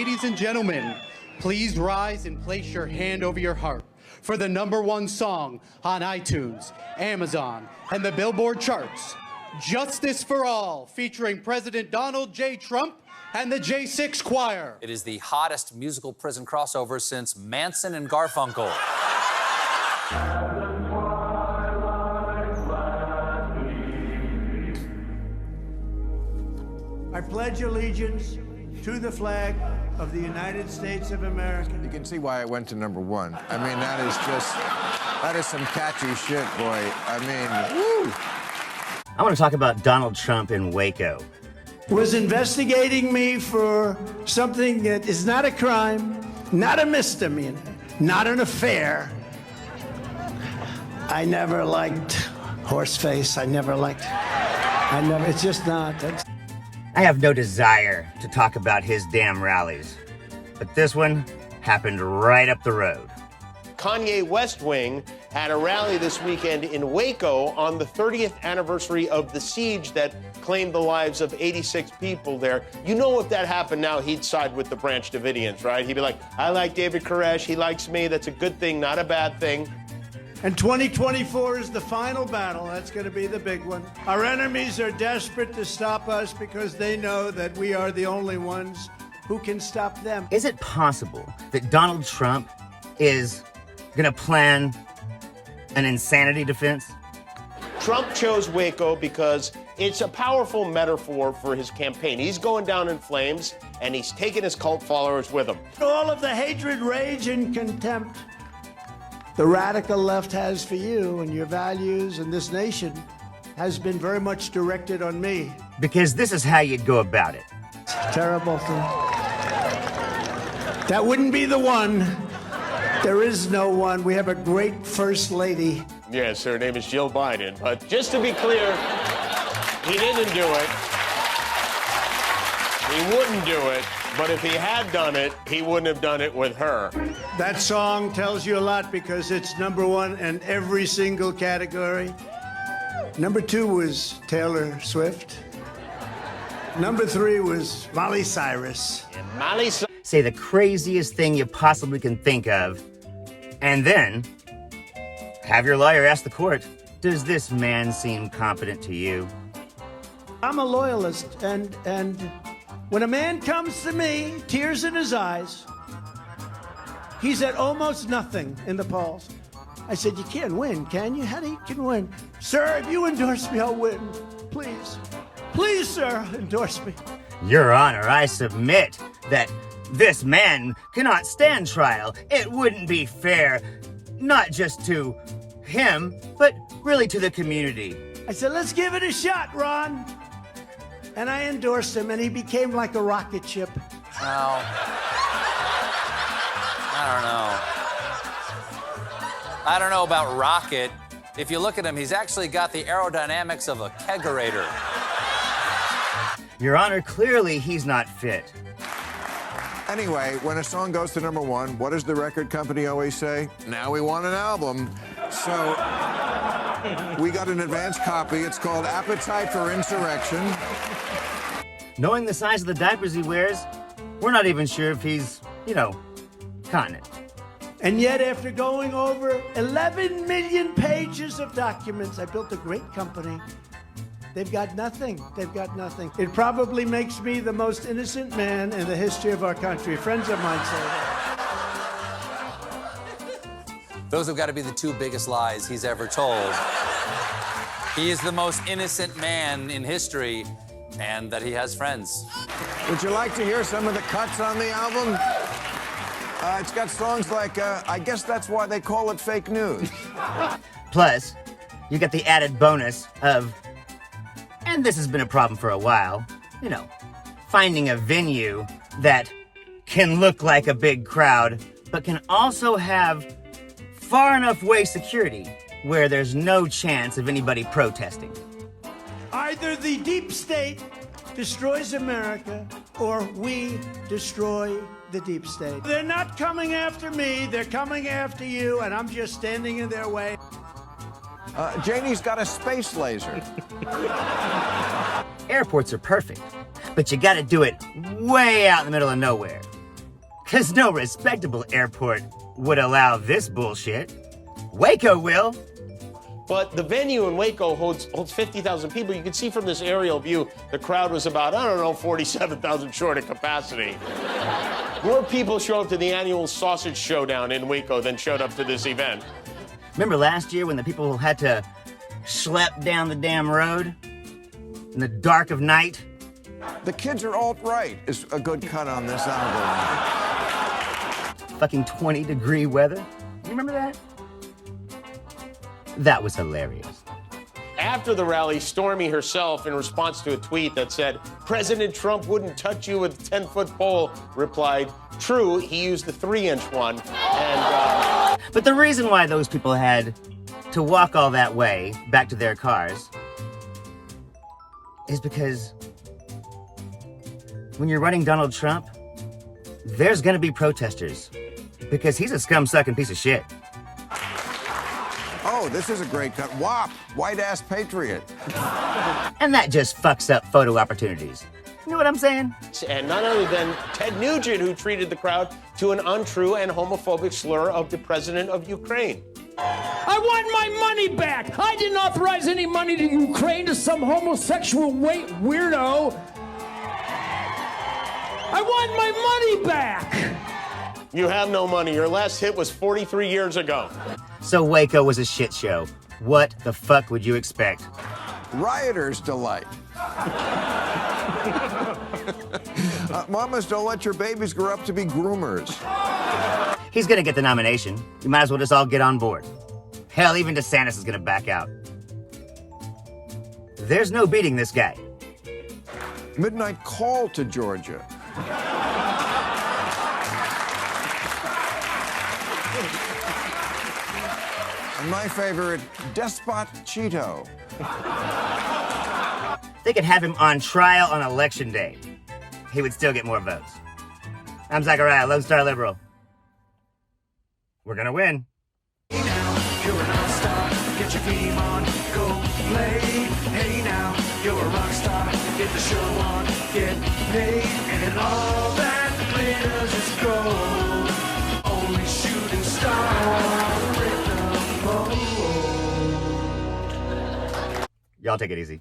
ladies and gentlemen, please rise and place your hand over your heart for the #1 song on iTunes, Amazon, and the Billboard charts, Justice for All, featuring President Donald J. Trump and the J6 Choir. It is the hottest musical prison crossover since Manson and Garfunkel. I pledge allegiance to the flag of the United States of America. You can see why I went to #1. I mean, that is some catchy shit, boy. I mean, woo! I want to talk about Donald Trump in Waco. Was investigating me for something that is not a crime, not a misdemeanor, not an affair. I never liked Horseface. It's just not. I have no desire to talk about his damn rallies, but this one happened right up the road. Kanye West Wing had a rally this weekend in Waco on the 30th anniversary of the siege that claimed the lives of 86 people there. You know, if that happened now, he'd side with the Branch Davidians, right? He'd be like, I like David Koresh, he likes me, that's a good thing, not a bad thing. And 2024 is the final battle. That's going to be the big one. Our enemies are desperate to stop us because they know that we are the only ones who can stop them. Is it possible that Donald Trump is gonna plan an insanity defense? Trump chose Waco because it's a powerful metaphor for his campaign. He's going down in flames, and he's taking his cult followers with him. All of the hatred, rage, and contempt the radical left has for you and your values and this nation has been very much directed on me. Because this is how you'd go about it. It's a terrible thing. That wouldn't be the one. There is no one. We have a great first lady. Yes, her name is Jill Biden. But just to be clear, he didn't do it. He wouldn't do it. But if he had done it, he wouldn't have done it with her. That song tells you a lot because it's #1 in every single category. #2 was Taylor Swift. #3 was Miley Cyrus. Say the craziest thing you possibly can think of, and then have your lawyer ask the court, does this man seem competent to you? I'm a loyalist, and when a man comes to me, tears in his eyes, he's at almost nothing in the polls. I said, you can't win, can you? How do you can win? Sir, if you endorse me, I'll win. Please. Please, sir, endorse me. Your Honor, I submit that this man cannot stand trial. It wouldn't be fair, not just to him, but really to the community. I said, let's give it a shot, Ron. And I endorsed him, and he became like a rocket ship. Well, I don't know about rocket. If you look at him, he's actually got the aerodynamics of a kegerator. Your Honor, clearly he's not fit. Anyway, when a song goes to #1, what does the record company always say? Now we want an album. So we got an advance copy. It's called Appetite for Insurrection. Knowing the size of the diapers he wears, we're not even sure if he's, continent. And yet, after going over 11 million pages of documents, I built a great company. They've got nothing. They've got nothing. It probably makes me the most innocent man in the history of our country. Friends of mine say that. Those have got to be the 2 biggest lies he's ever told. He is the most innocent man in history, and that he has friends. Would you like to hear some of the cuts on the album? It's got songs like, I guess that's why they call it fake news. Plus, you get the added bonus of, and this has been a problem for a while, finding a venue that can look like a big crowd, but can also have far enough away security where there's no chance of anybody protesting. Either the deep state destroys America, or we destroy the deep state. They're not coming after me, they're coming after you, and I'm just standing in their way. Janie's got a space laser. Airports are perfect, but you gotta do it way out in the middle of nowhere. Because no respectable airport would allow this bullshit. Waco will. But the venue in Waco holds 50,000 people. You can see from this aerial view, the crowd was about, 47,000 short of capacity. More people show up to the annual sausage showdown in Waco than showed up to this event. Remember last year when the people had to schlep down the damn road in the dark of night? The kids are alt-right is a good cut on this album. Fucking 20-degree weather. You remember that? That was hilarious. After the rally, Stormy herself, in response to a tweet that said, "President Trump wouldn't touch you with a 10-foot pole," replied, "True, he used the 3-inch one." And, But the reason why those people had to walk all that way back to their cars is because when you're running Donald Trump, there's gonna be protesters because he's a scum-sucking piece of shit. Oh, this is a great cut. WAP, white-ass patriot. And that just fucks up photo opportunities. You know what I'm saying? and none other than Ted Nugent, who treated the crowd to an untrue and homophobic slur of the president of Ukraine. I want my money back. I didn't authorize any money to Ukraine to some homosexual weirdo. I want my money back. You have no money. Your last hit was 43 years ago. So Waco was a shit show. What the fuck would you expect? Rioters' delight. Mamas, don't let your babies grow up to be groomers. He's gonna get the nomination. You might as well just all get on board. Hell, even DeSantis is gonna back out. There's no beating this guy. Midnight call to Georgia. And my favorite, Despot Cheeto. They could have him on trial on election day. He would still get more votes. I'm Zachariah, Lone Star Liberal. We're gonna win. Hey now, you're a non-star. Get your game on, go play. Hey now, you're a rock star. Get the show on, get paid. And all that glitters is gold. Only shooting stars break the mold. Y'all take it easy.